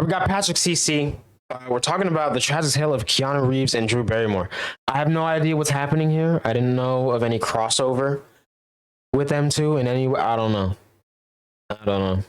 We got Patrick CC. We're talking about the tragic tale of Keanu Reeves and Drew Barrymore. I have no idea what's happening here. I didn't know of any crossover with them two in any way. I don't know.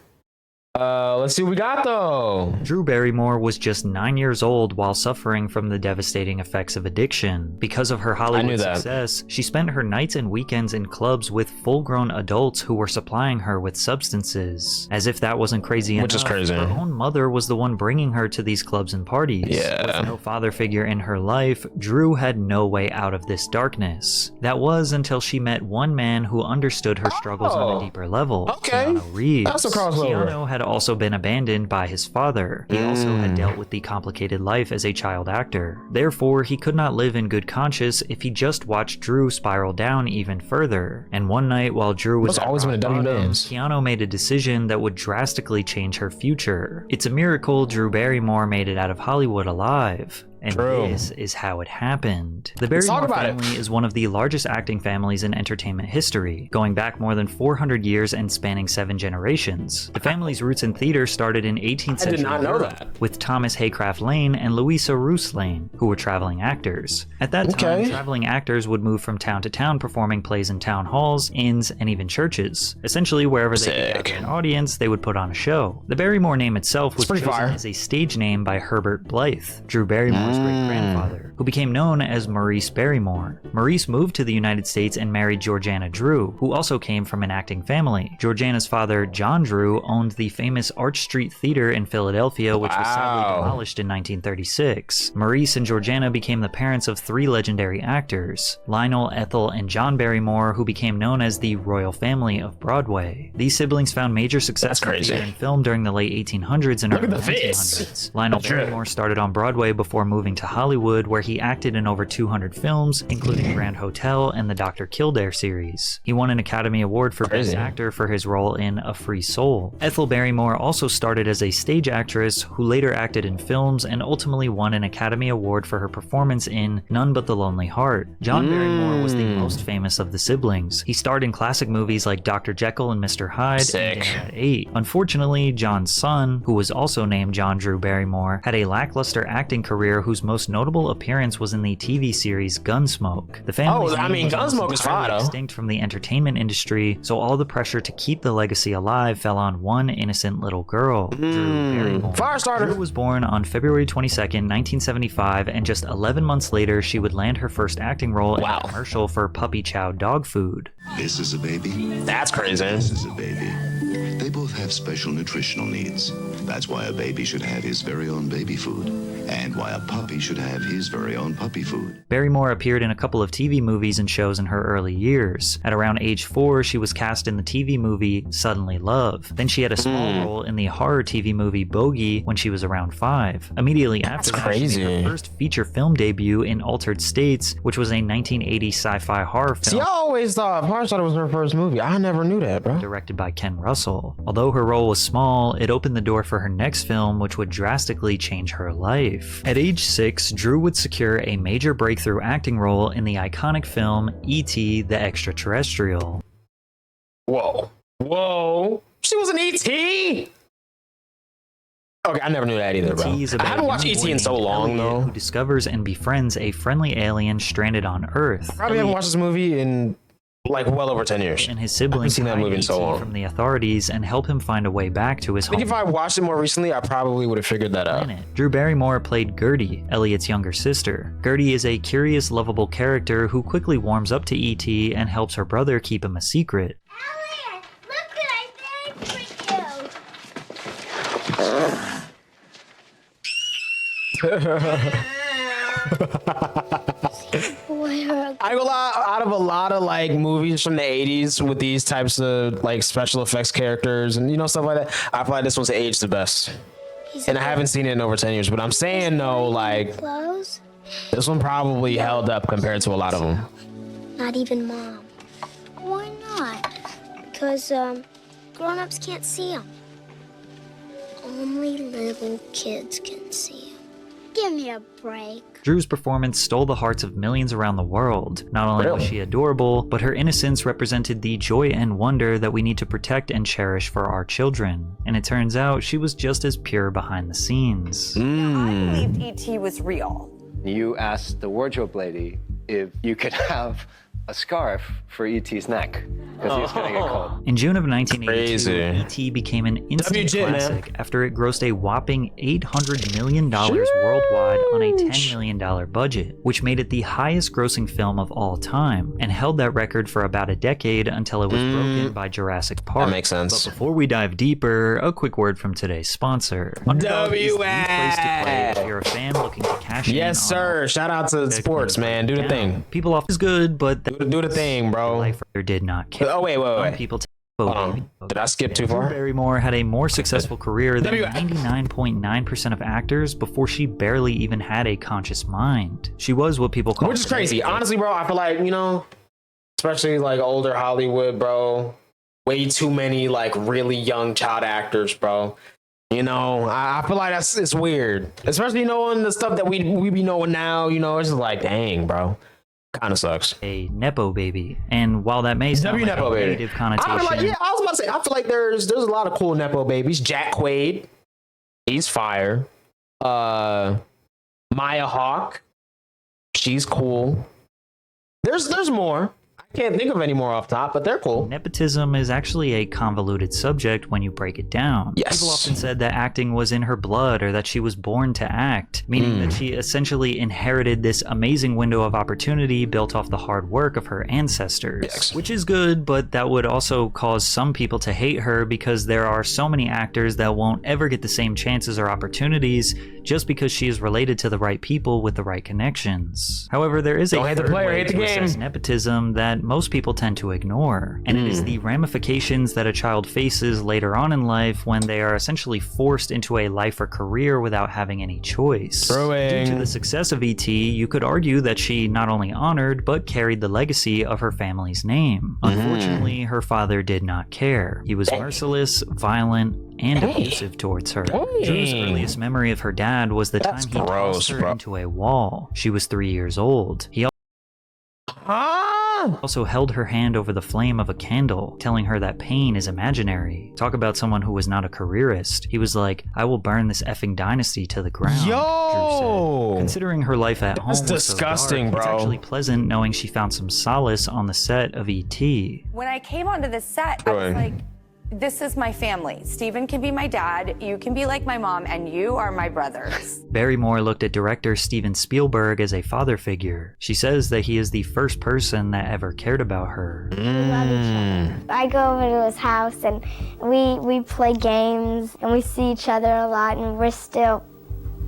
Let's see what we got though. Drew Barrymore was just 9 years old while suffering from the devastating effects of addiction. Because of her Hollywood success, she spent her nights and weekends in clubs with full-grown adults who were supplying her with substances. As if that wasn't crazy enough, her own mother was the one bringing her to these clubs and parties. With no father figure in her life, Drew had no way out of this darkness. That was until she met one man who understood her struggles on a deeper level, Keanu Reeves. That's a crossover. Keanu had also been abandoned by his father. He also had dealt with the complicated life as a child actor. Therefore, he could not live in good conscience if he just watched Drew spiral down even further. And one night while Drew was at rock bottom, Keanu made a decision that would drastically change her future. It's a miracle Drew Barrymore made it out of Hollywood alive. And this is how it happened. The Barrymore family is one of the largest acting families in entertainment history, going back more than 400 years and spanning 7 generations. The family's roots in theater started in 18th century Europe, with Thomas Haycraft Lane and Louisa Roos Lane, who were traveling actors. At that time, traveling actors would move from town to town performing plays in town halls, inns, and even churches. Essentially, wherever they could gather an audience, they would put on a show. The Barrymore name itself was chosen as a stage name by Herbert Blythe, Drew Barrymore's great-grandfather, who became known as Maurice Barrymore. Maurice moved to the United States and married Georgiana Drew, who also came from an acting family. Georgiana's father, John Drew, owned the famous Arch Street Theater in Philadelphia, which was sadly demolished in 1936. Maurice and Georgiana became the parents of 3 legendary actors, Lionel, Ethel, and John Barrymore, who became known as the Royal Family of Broadway. These siblings found major success in theater and film during the late 1800s and early 1900s. Lionel Barrymore started on Broadway before moving to Hollywood, where he acted in over 200 films, including Grand Hotel and the Dr. Kildare series. He won an Academy Award for Best Actor for his role in A Free Soul. Ethel Barrymore also started as a stage actress who later acted in films and ultimately won an Academy Award for her performance in None But the Lonely Heart. John Barrymore was the most famous of the siblings. He starred in classic movies like Dr. Jekyll and Mr. Hyde and Dinner at 8. Unfortunately, John's son, who was also named John Drew Barrymore, had a lackluster acting career whose most notable appearance was in the TV series Gunsmoke. The family's Gunsmoke is fine, extinct from the entertainment industry, so all the pressure to keep the legacy alive fell on one innocent little girl, Drew Barrymore. Firestarter. Drew was born on February 22nd, 1975, and just 11 months later, she would land her first acting role in a commercial for Puppy Chow dog food. This is a baby. That's crazy. This is a baby. They both have special nutritional needs. That's why a baby should have his very own baby food, and why a puppy should have his very own puppy food. Barrymore appeared in a couple of TV movies and shows in her early years. At around age 4, she was cast in the TV movie Suddenly Love. Then she had a small role in the horror TV movie Bogey when she was around 5. Immediately after that, she made her first feature film debut in Altered States, which was a 1980 sci-fi horror film. See, I always thought Firestarter was her first movie. I never knew that, bro. Directed by Ken Russell. Although her role was small, it opened the door for her next film, which would drastically change her life. At age 6, Drew would secure a major breakthrough acting role in the iconic film E.T. the Extraterrestrial. Whoa. She was an E.T.? Okay, I never knew that either, bro. I haven't watched E.T. in so long, though. Who discovers and befriends a friendly alien stranded on Earth. I probably haven't watched this movie in like well over 10 years. And his siblings seen that movie in so long from the authorities and help him find a way back to his home. I think if I watched it more recently, I probably would have figured that out. Drew Barrymore played Gertie, Elliot's younger sister. Gertie is a curious, lovable character who quickly warms up to E.T. and helps her brother keep him a secret. Elliot, look what I made for you. I go out of a lot of like movies from the 80s with these types of like special effects characters and stuff like that. I feel like this one's aged the best. And I haven't seen it in over 10 years, but I'm saying no, like this one probably held up compared to a lot of them. Not even Mom. Why not? Because grown-ups can't see them. Only little kids can see them. Give me a break. Drew's performance stole the hearts of millions around the world. Not only was she adorable, but her innocence represented the joy and wonder that we need to protect and cherish for our children. And it turns out she was just as pure behind the scenes. I believed E.T. was real. You asked the wardrobe lady if you could have a scarf for E.T.'s neck, because he was going to get cold. In June of 1982, Crazy. E.T. became an instant WJ, man. classic after it grossed a whopping $800 million worldwide on a $10 million budget, which made it the highest grossing film of all time, and held that record for about a decade until it was broken by Jurassic Park. That makes sense. But before we dive deeper, a quick word from today's sponsor. Underdog is the place to play if you're a fan looking to cash in. Yes, sir. Shout out to sports, man. Do the thing. People off is good, but Do the thing, bro. life did not care. Oh, wait. Some people Did I skip too Drew far? Barrymore had a more successful career than 99.9% of actors before she barely even had a conscious mind. She was what people call Which is crazy. Honestly, bro, I feel like, especially like older Hollywood, bro, way too many like really young child actors, bro. I feel like it's weird. Especially knowing the stuff that we be knowing now, it's just like, dang, bro. Kind of sucks. A Nepo baby. And while that may sound like Nepo a baby. negative connotation... I was about to say, I feel like there's a lot of cool Nepo babies. Jack Quaid, he's fire. Maya Hawke, she's cool. There's more. I can't think of any more off top, but they're cool. Nepotism is actually a convoluted subject when you break it down. Yes. People often said that acting was in her blood or that she was born to act, meaning that she essentially inherited this amazing window of opportunity built off the hard work of her ancestors. Yes. Which is good, but that would also cause some people to hate her because there are so many actors that won't ever get the same chances or opportunities just because she is related to the right people with the right connections. However, there is a third way to assess nepotism that most people tend to ignore, and it is the ramifications that a child faces later on in life when they are essentially forced into a life or career without having any choice. Due to the success of E.T., you could argue that she not only honored but carried the legacy of her family's name. Unfortunately, her father did not care. He was merciless, violent, and abusive towards her. Drew's earliest memory of her dad was the time he tossed her into a wall. She was 3 years old. He also held her hand over the flame of a candle, telling her that pain is imaginary. Talk about someone who was not a careerist. He was like, I will burn this effing dynasty to the ground, Drew said. Considering her life at home was disgusting, so dark, bro. it's actually pleasant knowing she found some solace on the set of E.T. When I came onto the set, I was like, this is my family. Steven can be my dad, you can be like my mom, and you are my brothers. Barrymore looked at director Steven Spielberg as a father figure. She says that he is the first person that ever cared about her. We love each other. I go over to his house and we play games and we see each other a lot and we're still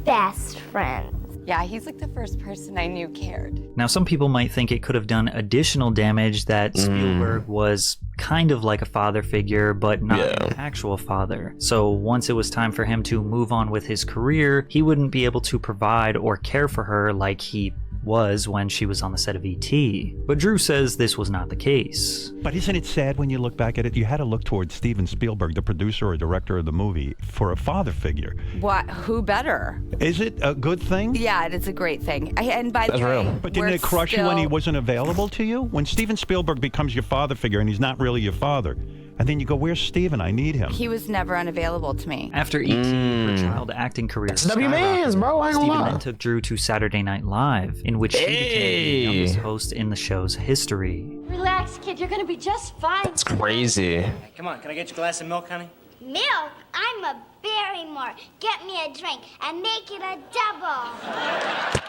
best friends. Yeah, he's like the first person I knew cared. Now, some people might think it could have done additional damage that Spielberg was kind of like a father figure, but not an actual father. So once it was time for him to move on with his career, he wouldn't be able to provide or care for her like he was when she was on the set of E.T. But Drew says this was not the case. But isn't it sad when you look back at it? You had to look towards Steven Spielberg, the producer or director of the movie, for a father figure. What? Who better? Is it a good thing? Yeah, it's a great thing. And by the way, But didn't it crush you when he wasn't available to you? When Steven Spielberg becomes your father figure and he's not really your father, and then you go, where's Steven? I need him. He was never unavailable to me. After E.T., her child acting career W-Man's, bro. I ain't gonna Steven lie. then took Drew to Saturday Night Live, in which she became the youngest host in the show's history. Relax, kid. You're gonna be just fine. It's crazy. Hey, come on, can I get you a glass of milk, honey? Milk? I'm a Barrymore. Get me a drink and make it a double.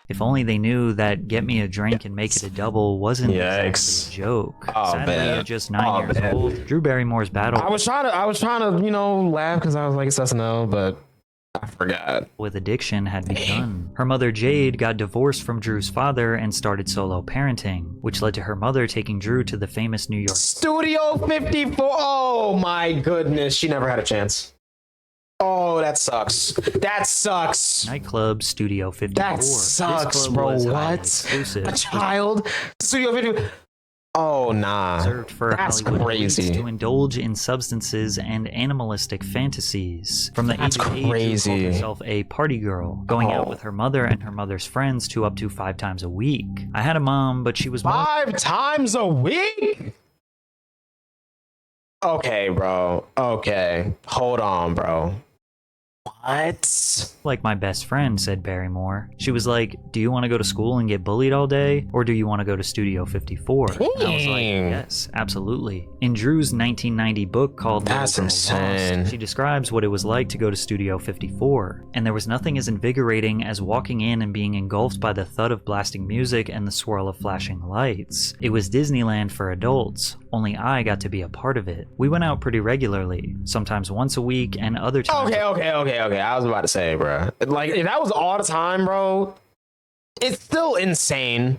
If only they knew that Get Me a Drink and Make It a Double wasn't exactly Yikes. a joke. Oh, Sadly, man. at just 9 years old, Drew Barrymore's battle I was trying to, laugh because I was like, it's SNL, but I forgot. with addiction had begun. Her mother Jade got divorced from Drew's father and started solo parenting, which led to her mother taking Drew to the famous New York Studio 54. Oh my goodness. She never had a chance. Oh, that sucks. That sucks. nightclub Studio 54. That This sucks, club bro. was highly What? exclusive. A child? Studio 54. Oh, nah. Reserved for That's Hollywood crazy. elites to indulge in substances and animalistic fantasies. From the That's age of 8, Drew crazy. called herself a party girl, going out with her mother and her mother's friends to up to 5 times a week. I had a mom, but she was more 5 times a week? Okay, bro. Okay. Hold on, bro. What? like my best friend, said Barrymore. She was like, do you want to go to school and get bullied all day? Or do you want to go to Studio 54? And I was like, yes, absolutely. In Drew's 1990 book called That's Little Girl insane. Lost, she describes what it was like to go to Studio 54. And there was nothing as invigorating as walking in and being engulfed by the thud of blasting music and the swirl of flashing lights. It was Disneyland for adults, only I got to be a part of it. We went out pretty regularly, sometimes once a week and other times. Okay. I was about to say, bro. Like, if that was all the time, bro, it's still insane.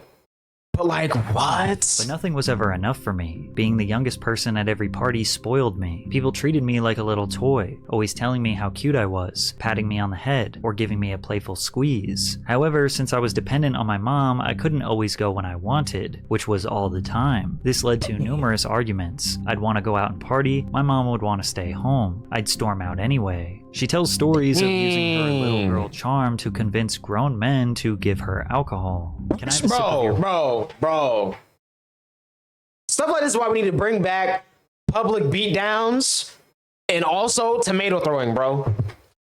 But like, what? But nothing was ever enough for me. Being the youngest person at every party spoiled me. People treated me like a little toy, always telling me how cute I was, patting me on the head, or giving me a playful squeeze. However, since I was dependent on my mom, I couldn't always go when I wanted, which was all the time. This led to numerous arguments. I'd want to go out and party, my mom would want to stay home. I'd storm out anyway. She tells stories of using her little girl charm to convince grown men to give her alcohol. Can I have a sip of your... Bro. Stuff like this is why we need to bring back public beatdowns and also tomato throwing, bro.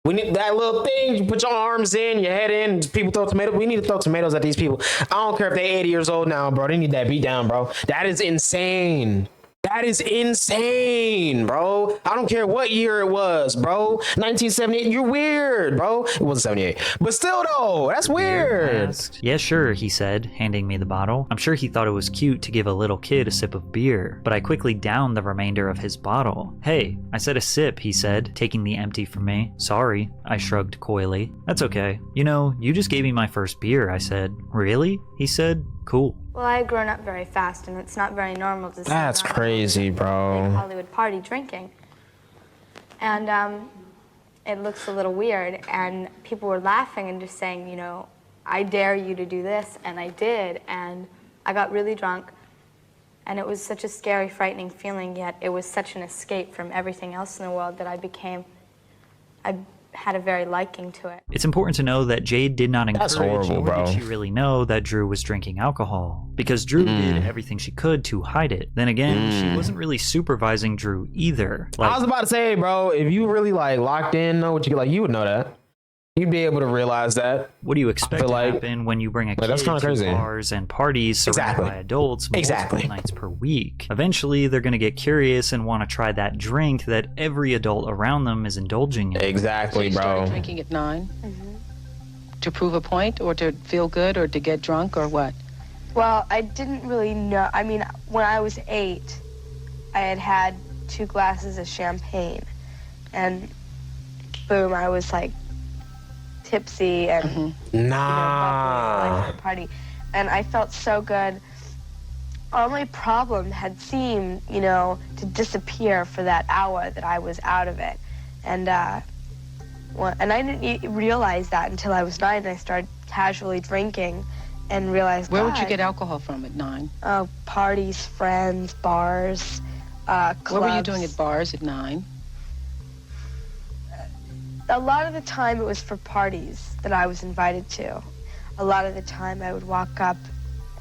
We need that little thing. You put your arms in, your head in, people throw tomatoes. We need to throw tomatoes at these people. I don't care if they're 80 years old now, bro. They need that beatdown, bro. That is insane. That is insane, bro. I don't care what year it was, bro. 1978, you're weird, bro. It wasn't 78. But still, though, that's weird. Yeah, sure, he said, handing me the bottle. I'm sure he thought it was cute to give a little kid a sip of beer, but I quickly downed the remainder of his bottle. Hey, I said a sip, he said, taking the empty from me. Sorry, I shrugged coyly. That's okay. You know, you just gave me my first beer, I said. Really? He said. Cool. Well, I had grown up very fast, and it's not very normal to see That's crazy, bro. Big Hollywood party drinking. And it looks a little weird, and people were laughing and just saying, you know, I dare you to do this, and I did, and I got really drunk, and it was such a scary, frightening feeling, yet it was such an escape from everything else in the world that I had a very liking to it. It's important to know that Jade did not encourage, That's horrible, nor bro. did she really know that Drew was drinking alcohol, because Drew did everything she could to hide it. Then again, she wasn't really supervising Drew either. I was about to say, bro, if you really like locked in, know what you like, you would know that. You'd be able to realize that. What do you expect to happen when you bring a kid that's kinda to crazy. bars and parties surrounded by adults multiple nights per week? Eventually, they're going to get curious and want to try that drink that every adult around them is indulging in. Exactly, So you bro. started drinking at 9? To prove a point, or to feel good, or to get drunk, or what? Well, I didn't really know. I mean, when I was 8, I had had 2 glasses of champagne, and boom, I was like tipsy and Nah. like the party, and I felt so good. All my problem had seemed, you know, to disappear for that hour that I was out of it, and I didn't realize that until I was 9 and I started casually drinking, and realized. Where would you get alcohol from at 9? Parties, friends, bars, clubs. What were you doing at bars at 9? A lot of the time it was for parties that I was invited to. A lot of the time I would walk up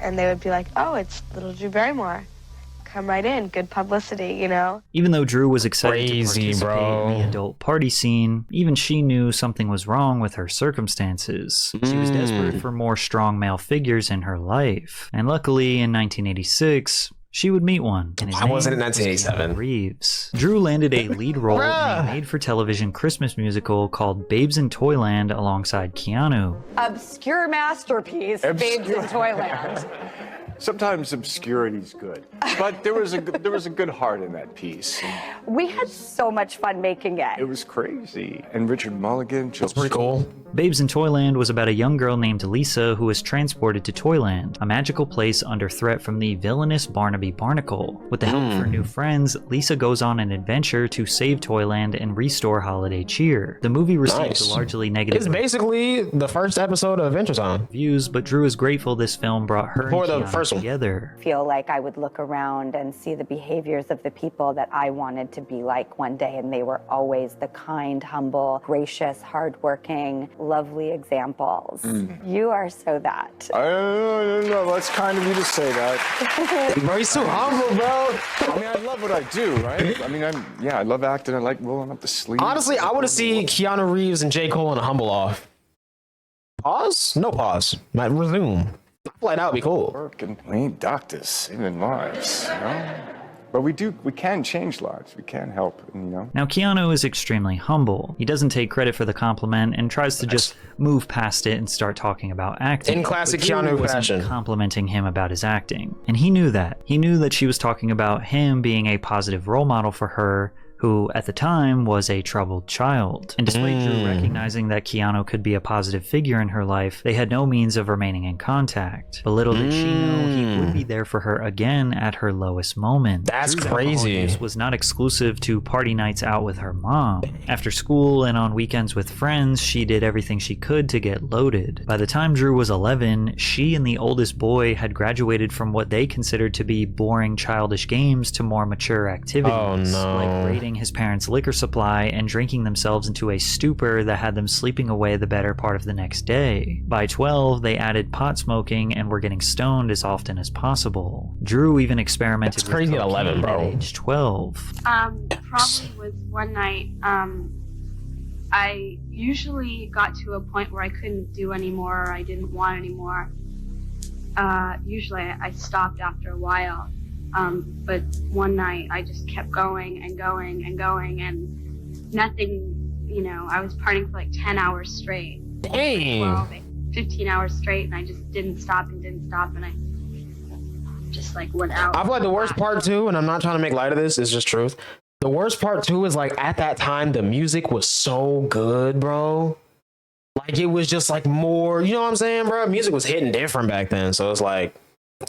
and they would be like, oh, it's little Drew Barrymore. Come right in, good publicity, you know? Even though Drew was excited Crazy, to participate bro. in the adult party scene, even she knew something was wrong with her circumstances. She was desperate for more strong male figures in her life. And luckily, in 1986, she would meet one. And his Why wasn't it name was 1987? Keanu Reeves. Drew landed a lead role in a made-for-television Christmas musical called Babes in Toyland alongside Keanu. Obscure masterpiece, Babes in Toyland. Sometimes obscurity's good, but there was a good heart in that piece. We had so much fun making it. It was crazy, and Richard Mulligan, That's pretty cool. Babes in Toyland was about a young girl named Lisa who was transported to Toyland, a magical place under threat from the villainous Barnaby Barnacle. With the help of her new friends, Lisa goes on an adventure to save Toyland and restore holiday cheer. The movie received largely negative. It's basically the first episode of Adventure Time reviews, but Drew is grateful this film brought her and Keanu together. I feel like I would look around and see the behaviors of the people that I wanted to be like one day, and they were always the kind, humble, gracious, hardworking, lovely examples. You are so that. I don't know. That's kind of you to say that. Bro, he's too humble, bro. I mean, I love what I do, right? I mean, I love acting. I like rolling up the sleeves. Honestly, I want to see Keanu Reeves and J. Cole in a humble off. Pause? No pause. Might resume. Flight out be cool. Work and we ain't doctors, saving lives, you know? But we can change lives. We can help, you know? Now, Keanu is extremely humble. He doesn't take credit for the compliment and tries to just move past it and start talking about acting. In classic Keanu fashion. Complimenting him about his acting. And he knew that. He knew that she was talking about him being a positive role model for her, who at the time was a troubled child. And despite Drew recognizing that Keanu could be a positive figure in her life, they had no means of remaining in contact. But little did she know he would be there for her again at her lowest moment. That's Drew's crazy. alcohol use was not exclusive to party nights out with her mom. After school and on weekends with friends, she did everything she could to get loaded. By the time Drew was 11, she and the oldest boy had graduated from what they considered to be boring childish games to more mature activities, like raiding his parents' liquor supply and drinking themselves into a stupor that had them sleeping away the better part of the next day. By 12, they added pot smoking and were getting stoned as often as possible. Drew even experimented with cocaine at 11, bro. At age 12. Probably was one night. I usually got to a point where I couldn't do anymore, or I didn't want anymore. Usually I stopped after a while. But one night I just kept going and going and going, and nothing, you know, I was partying for like 10 hours straight. Dang. 12, 15 hours straight, and I just didn't stop, and I just like went out. I feel like the worst part too, and I'm not trying to make light of this, it's just truth. The worst part too is like at that time, the music was so good, bro. Like it was just like more, you know what I'm saying, bro? Music was hitting different back then, so it's like,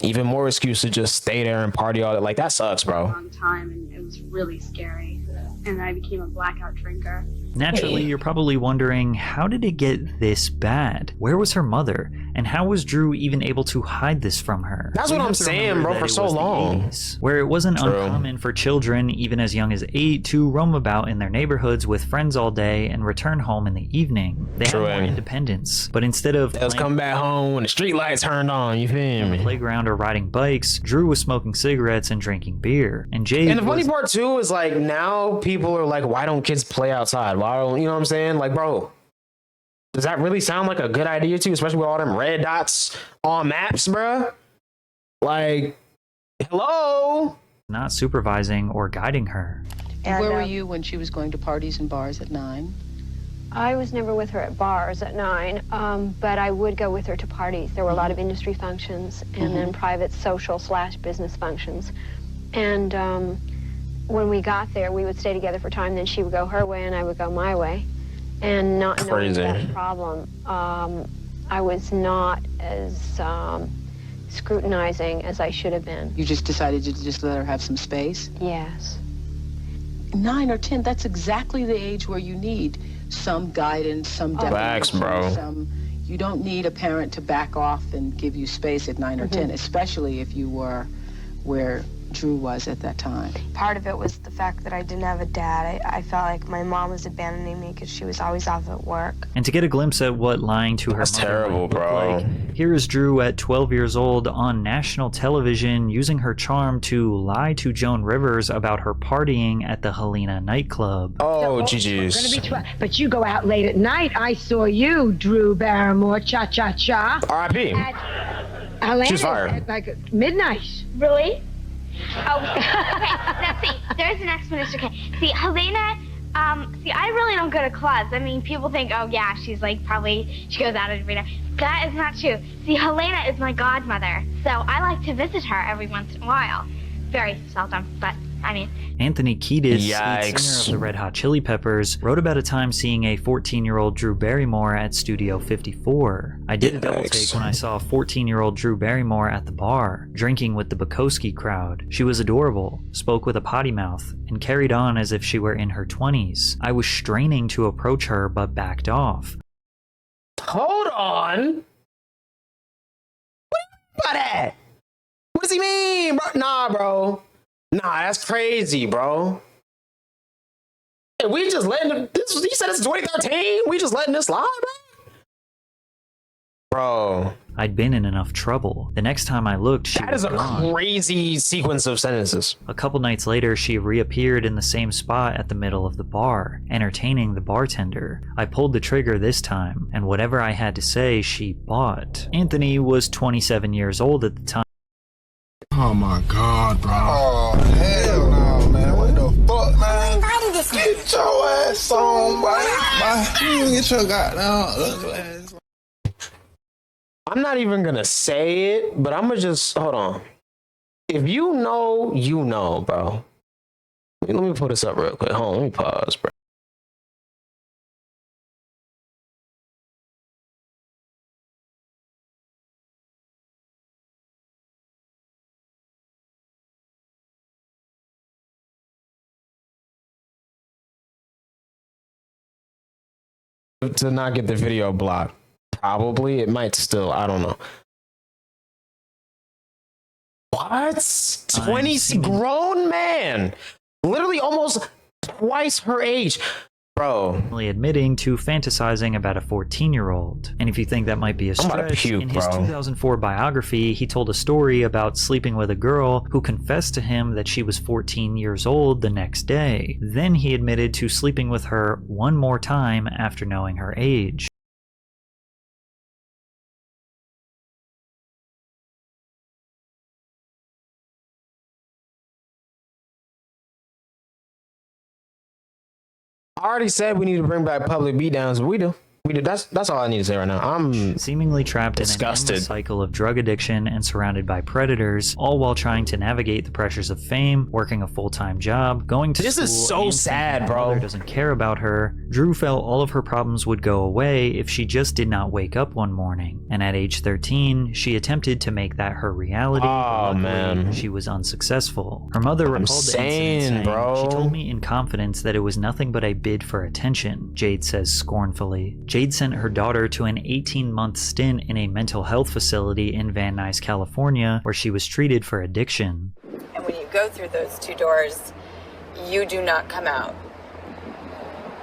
even more excuse to just stay there and party all that. Like, that sucks, bro. Long time, and it was really scary. And I became a blackout drinker. Naturally, you're probably wondering, how did it get this bad? Where was her mother? And how was Drew even able to hide this from her? That's what I'm saying, bro, for so long. 80s, where it wasn't uncommon for children, even as young as 8, to roam about in their neighborhoods with friends all day and return home in the evening. They had more independence. But instead of come back home when the street lights turned on, you feel me? Playground or riding bikes, Drew was smoking cigarettes and drinking beer. And Jay And the funny part too is like now people are like, why don't kids play outside? Why don't, you know what I'm saying? Like, bro, does that really sound like a good idea to you, especially with all them red dots on maps, bro? Like, hello? Not supervising or guiding her. And where were you when she was going to parties and bars at 9? I was never with her at bars at 9, but I would go with her to parties. There were a lot of industry functions and then private social/business functions. And when we got there, we would stay together for time. Then she would go her way and I would go my way. And not knowing that problem, I was not as scrutinizing as I should have been. You just decided to just let her have some space? Yes. 9 or 10, that's exactly the age where you need some guidance, some definition. Bro. You don't need a parent to back off and give you space at 9 or 10, especially if you were where Drew was at that time. Part of it was the fact that I didn't have a dad. I felt like my mom was abandoning me because she was always off at work. And to get a glimpse at what lying to her mother terrible, might look bro. like, here is Drew at 12 years old on national television using her charm to lie to Joan Rivers about her partying at the Helena nightclub. Oh, GG's. But you go out late at night. I saw you, Drew Barrymore, cha-cha-cha. R.I.P. Helena She's fired. at like midnight. Really? Oh, okay. Now see, there's an explanation. Okay. See, Helena, I really don't go to clubs. I mean, people think, oh yeah, she's like she goes out every night. That is not true. See, Helena is my godmother, so I like to visit her every once in a while. Very seldom, but I mean, Anthony Kiedis, lead Yikes. singer of the Red Hot Chili Peppers, wrote about a time seeing a 14-year-old Drew Barrymore at Studio 54. I did a double take when I saw a 14-year-old Drew Barrymore at the bar, drinking with the Bukowski crowd. She was adorable, spoke with a potty mouth, and carried on as if she were in her 20s. I was straining to approach her, but backed off. Hold on. What about that? What does he mean, bro? Nah, bro. Nah, that's crazy, bro. Hey, we just letting this. He said it's 2013. We just letting this slide, bro. I'd been in enough trouble. The next time I looked, she That is was a gone. crazy sequence of sentences. A couple nights later, she reappeared in the same spot at the middle of the bar, entertaining the bartender. I pulled the trigger this time, and whatever I had to say, she bought. Anthony was 27 years old at the time. Oh my God, bro. Oh, hell no, man. What the fuck, man? Get your ass on, boy. Get your goddamn ass. I'm not even gonna say it, but I'm gonna just hold on. If you know, you know, bro. Let me put this up real quick. Hold on, let me pause, bro. To not get the video blocked. Probably. It might still. I don't know. What? 20 grown man. Literally almost twice her age. Bro. Admitting to fantasizing about a 14-year-old. And if you think that might be a I'm about to stretch, puke, in his bro. 2004 biography, he told a story about sleeping with a girl who confessed to him that she was 14 years old the next day. Then he admitted to sleeping with her one more time after knowing her age. I already said we need to bring back public beatdowns, but we do. We do. That's all I need to say right now. I'm seemingly trapped disgusted. in an endless cycle of drug addiction and surrounded by predators, all while trying to navigate the pressures of fame, working a full-time job, going to This school, is so and sad, thinking her bro. mother doesn't care about her. Drew felt all of her problems would go away if she just did not wake up one morning. And at age 13, she attempted to make that her reality. Oh, Luckily, man. she was unsuccessful. Her mother I'm recalled the saying, incident, saying, bro. "She told me in confidence that it was nothing but a bid for attention," Jade says scornfully. Jade sent her daughter to an 18-month stint in a mental health facility in Van Nuys, California, where she was treated for addiction. And when you go through those two doors, you do not come out.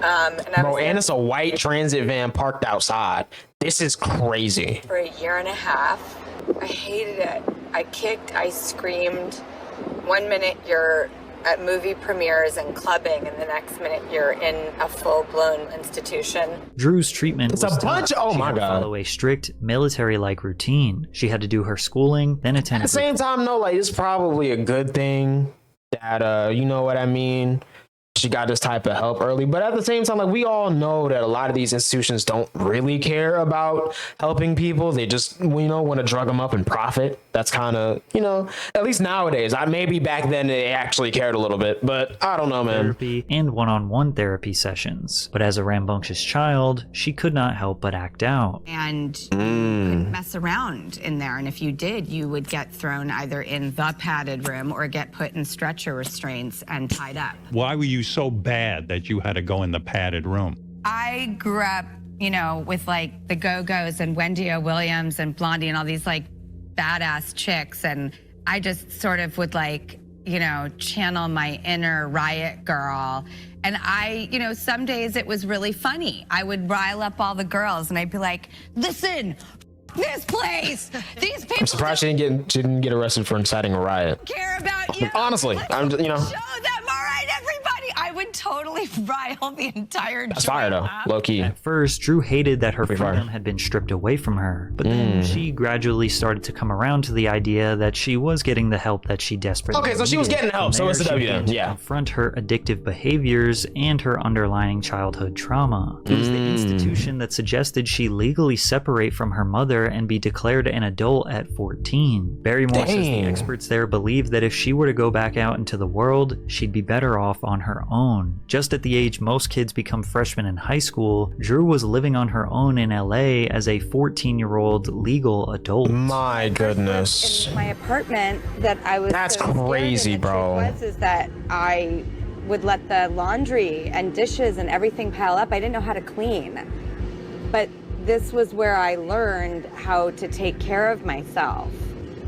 And it's a white transit van parked outside. This is crazy. For a year and a half. I hated it. I kicked, I screamed. 1 minute you're at movie premieres and clubbing, and the next minute you're in a full-blown institution. Drew's treatment It's was a bunch. tough. Oh She my had to God. follow a strict military-like routine. She had to do her schooling, then attend. At the same time, no, like it's probably a good thing that you know what I mean. She got this type of help early, but at the same time, like we all know that a lot of these institutions don't really care about helping people. They just, want to drug them up and profit. That's kind of, at least nowadays. Maybe back then they actually cared a little bit, but I don't know, man. Therapy and one-on-one therapy sessions. But as a rambunctious child, she could not help but act out. And you could mess around in there, and if you did, you would get thrown either in the padded room or get put in stretcher restraints and tied up. Why were you so bad that you had to go in the padded room? I grew up, with like the Go-Go's and Wendy O. Williams and Blondie and all these like badass chicks, and I just sort of would like, channel my inner riot girl. And I, some days it was really funny. I would rile up all the girls and I'd be like, listen, this place, these people I'm surprised she didn't get arrested for inciting a riot. care about you. Honestly, I'm Show them, all right, everybody. I would would totally rile the entire That's fire though, up. low key. At first, Drew hated that her freedom had been stripped away from her, but then she gradually started to come around to the idea that she was getting the help that she desperately needed. Okay, so she was getting help, so it's a W then, yeah. Confront her addictive behaviors and her underlying childhood trauma. It was the institution that suggested she legally separate from her mother and be declared an adult at 14. Barrymore says the experts there believe that if she were to go back out into the world, she'd be better off on her own. Just at the age most kids become freshmen in high school, Drew was living on her own in LA as a 14-year-old legal adult. My goodness. In my apartment that I was That's so crazy, scared, bro. is that I would let the laundry and dishes and everything pile up. I didn't know how to clean. But this was where I learned how to take care of myself.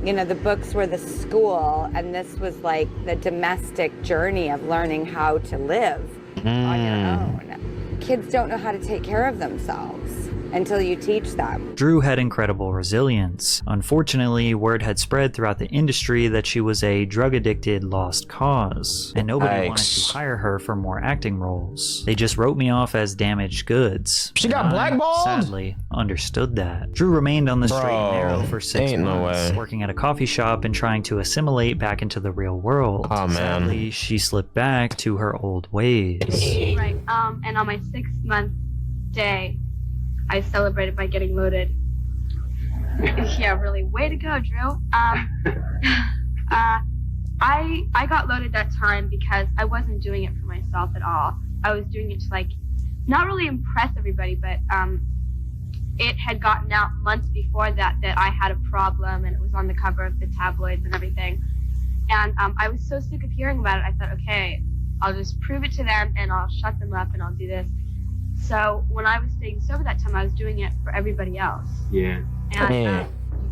You know, the books were the school, and this was like the domestic journey of learning how to live on your own. Kids don't know how to take care of themselves until you teach them. Drew had incredible resilience. Unfortunately, word had spread throughout the industry that she was a drug-addicted lost cause, and nobody wanted to hire her for more acting roles. They just wrote me off as damaged goods. She got blackballed? Sadly, understood that. Drew remained on the straight and narrow for 6 months, working at a coffee shop and trying to assimilate back into the real world. Oh, man. Sadly, she slipped back to her old ways. Right. And on my 6th-month day, I celebrated by getting loaded. Yeah, really. Way to go, Drew. I got loaded that time because I wasn't doing it for myself at all. I was doing it to, like, not really impress everybody, but it had gotten out months before that I had a problem, and it was on the cover of the tabloids and everything. And I was so sick of hearing about it, I thought, okay, I'll just prove it to them, and I'll shut them up, and I'll do this. So when I was staying sober that time, I was doing it for everybody else. Yeah. And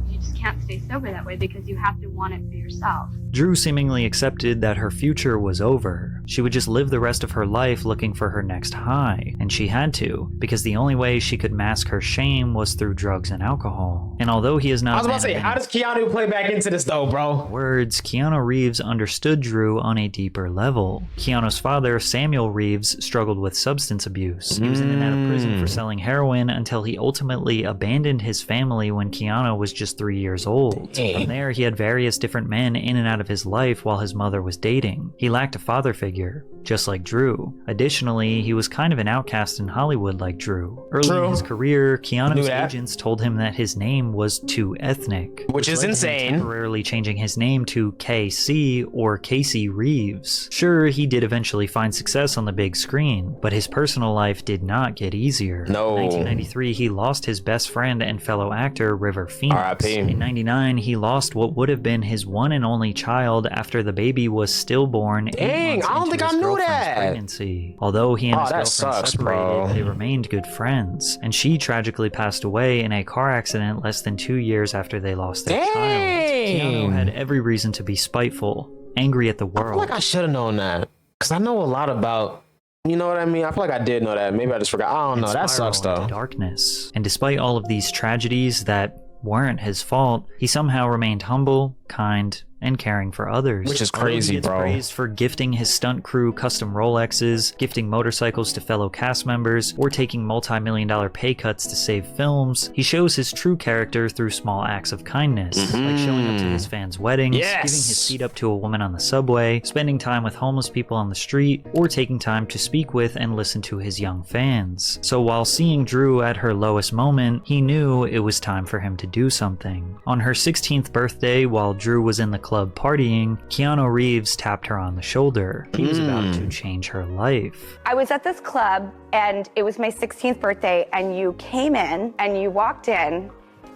you just can't stay sober that way because you have to want it for yourself. Drew seemingly accepted that her future was over. She would just live the rest of her life looking for her next high, and she had to, because the only way she could mask her shame was through drugs and alcohol. And although he is not— I was about to say, how does Keanu play back into this though, bro? Words, Keanu Reeves understood Drew on a deeper level. Keanu's father, Samuel Reeves, struggled with substance abuse. He was in and out of prison for selling heroin until he ultimately abandoned his family when Keanu was just 3 years old. From there, he had various different men in and out of his life while his mother was dating. He lacked a father figure, just like Drew. Additionally, he was kind of an outcast in Hollywood like Drew. Early in his career, Keanu's agents told him that his name was too ethnic, which is insane. Temporarily changing his name to KC or Casey Reeves. Sure, he did eventually find success on the big screen, but his personal life did not get easier. No. In 1993, he lost his best friend and fellow actor River Phoenix. R.I.P. In 99, he lost what would have been his one and only child after the baby was stillborn. Dang, I don't think I knew that. Pregnancy. Although he and his girlfriend separated, they remained good friends, and she tragically passed away in a car accident less than 2 years after they lost their child. Keanu had every reason to be spiteful, angry at the world. I feel like I should have known that, because I know a lot about, you know what I mean? I feel like I did know that. Maybe I just forgot. I don't know. That sucks though. Darkness. And despite all of these tragedies that weren't his fault, he somehow remained humble, kind, and caring for others. Which is crazy, he gets bro. praised for gifting his stunt crew custom Rolexes, gifting motorcycles to fellow cast members, or taking multi-million-dollar pay cuts to save films. He shows his true character through small acts of kindness, like showing up to his fans' weddings, giving his seat up to a woman on the subway, spending time with homeless people on the street, or taking time to speak with and listen to his young fans. So while seeing Drew at her lowest moment, he knew it was time for him to do something. On her 16th birthday, while Drew was in the club partying, Keanu Reeves tapped her on the shoulder. He was about to change her life. I was at this club, and it was my 16th birthday, and you came in, and you walked in,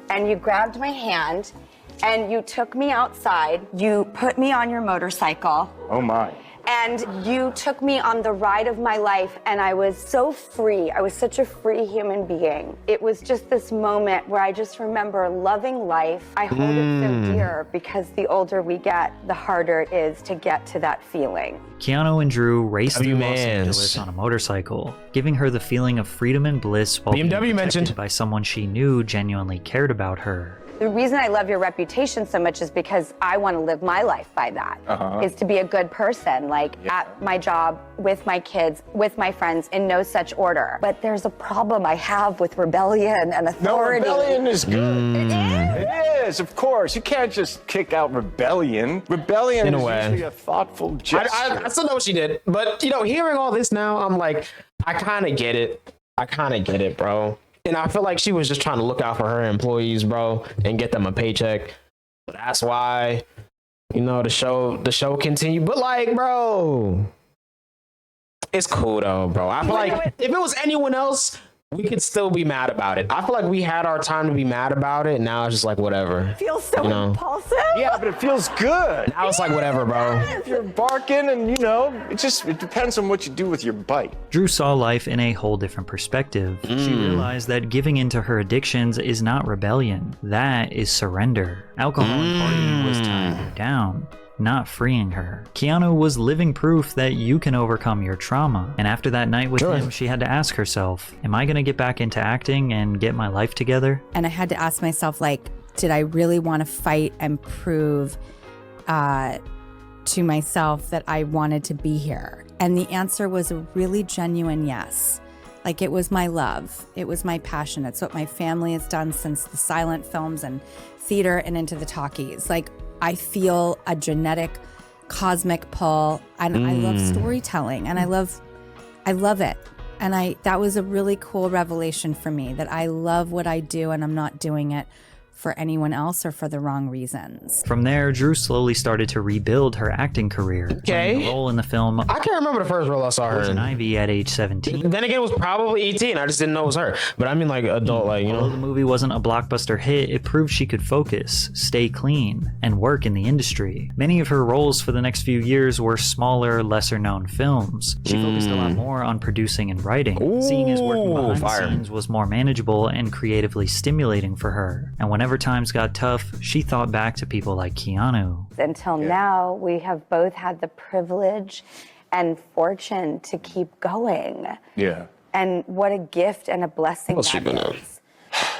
and you grabbed my hand, and you took me outside. You put me on your motorcycle. Oh my. And you took me on the ride of my life, and I was so free. I was such a free human being. It was just this moment where I just remember loving life. I hold it so dear because the older we get, the harder it is to get to that feeling. Keanu and Drew raced through Los Angeles on a motorcycle, giving her the feeling of freedom and bliss while being protected by someone she knew genuinely cared about her. The reason I love Your Reputation so much is because I want to live my life by that. Is to be a good person, like at my job, with my kids, with my friends, in no such order. But there's a problem I have with rebellion and authority. No, rebellion is good. It is, of course. You can't just kick out rebellion. Rebellion In a is way. usually a thoughtful gesture. I still know what she did, but you know, hearing all this now, I'm like, I kind of get it, bro. And I feel like she was just trying to look out for her employees, bro, and get them a paycheck. That's why, you know, the show continued. But like, bro, it's cool though, bro. I feel like if it was anyone else, we could still be mad about it. I feel like we had our time to be mad about it. Now it's just like whatever. It feels so impulsive. Yeah, but it feels good. Now it's like whatever, bro. If you're barking and, you know, it depends on what you do with your bite. Drew saw life in a whole different perspective. She realized that giving in to her addictions is not rebellion. That is surrender. Alcohol and partying was tying her down, not freeing her. Keanu was living proof that you can overcome your trauma. And after that night with him, she had to ask herself, am I gonna get back into acting and get my life together? And I had to ask myself, like, did I really want to fight and prove to myself that I wanted to be here? And the answer was a really genuine yes. Like, it was my love. It was my passion. It's what my family has done since the silent films and theater and into the talkies. Like, I feel a genetic cosmic pull, and I love storytelling, and I love it. And that was a really cool revelation for me, that I love what I do and I'm not doing it for anyone else or for the wrong reasons. From there, Drew slowly started to rebuild her acting career. Playing a role in the film I can't remember the first role I saw her in. Ivy at age 17. Then again, it was probably 18. I just didn't know it was her. But I mean, like, adult, like, you know. Although the movie wasn't a blockbuster hit, it proved she could focus, stay clean, and work in the industry. Many of her roles for the next few years were smaller, lesser-known films. She focused a lot more on producing and writing, seeing as working behind the scenes was more manageable and creatively stimulating for her. And whenever times got tough, she thought back to people like Keanu. Until now, we have both had the privilege and fortune to keep going. Yeah. And what a gift and a blessing that is.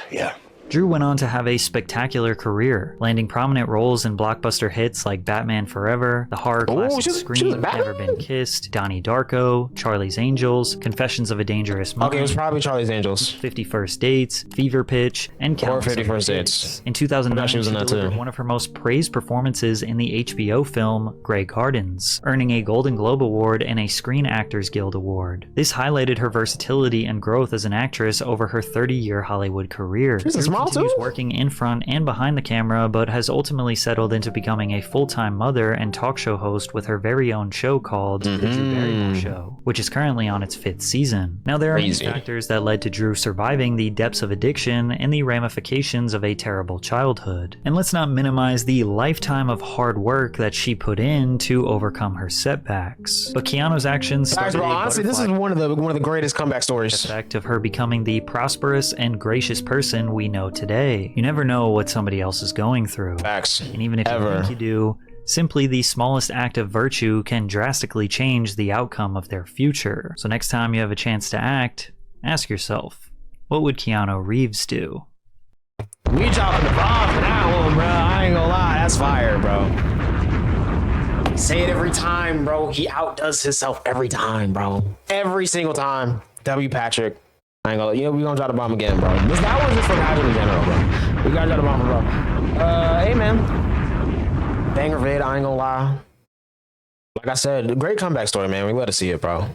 Yeah. Drew went on to have a spectacular career, landing prominent roles in blockbuster hits like Batman Forever, the horror classic Scream, Never Been Kissed, Donnie Darko, Charlie's Angels, Confessions of a Dangerous Mind. Okay, it was probably Charlie's Angels. 50 First Dates, Fever Pitch, and countless 50 other First hits. Dates. In 2009, she was in that delivered too. one of her most praised performances in the HBO film Grey Gardens, earning a Golden Globe Award and a Screen Actors Guild Award. This highlighted her versatility and growth as an actress over her 30-year Hollywood career. Drew continues working in front and behind the camera, but has ultimately settled into becoming a full-time mother and talk show host with her very own show called The Drew Barrymore Show, which is currently on its 5th season. Now, there are many factors that led to Drew surviving the depths of addiction and the ramifications of a terrible childhood. And let's not minimize the lifetime of hard work that she put in to overcome her setbacks. But Keanu's actions started honestly, this is one of the greatest comeback stories. Effect of her becoming the prosperous and gracious person we know today. You never know what somebody else is going through. Facts. And even if you think you do, simply the smallest act of virtue can drastically change the outcome of their future. So next time you have a chance to act, ask yourself, what would Keanu Reeves do? We dropping the bomb for that one, bro. I ain't gonna lie, that's fire, bro. Say it every time, bro. He outdoes himself every time, bro. Every single time. W. Patrick. I ain't gonna, we gonna drop the bomb again, bro. That was just for Patrick in general, bro. We gotta drop the bomb, bro. Hey, man. Banger vid, I ain't gonna lie. Like I said, great comeback story, man. We let us see it, bro.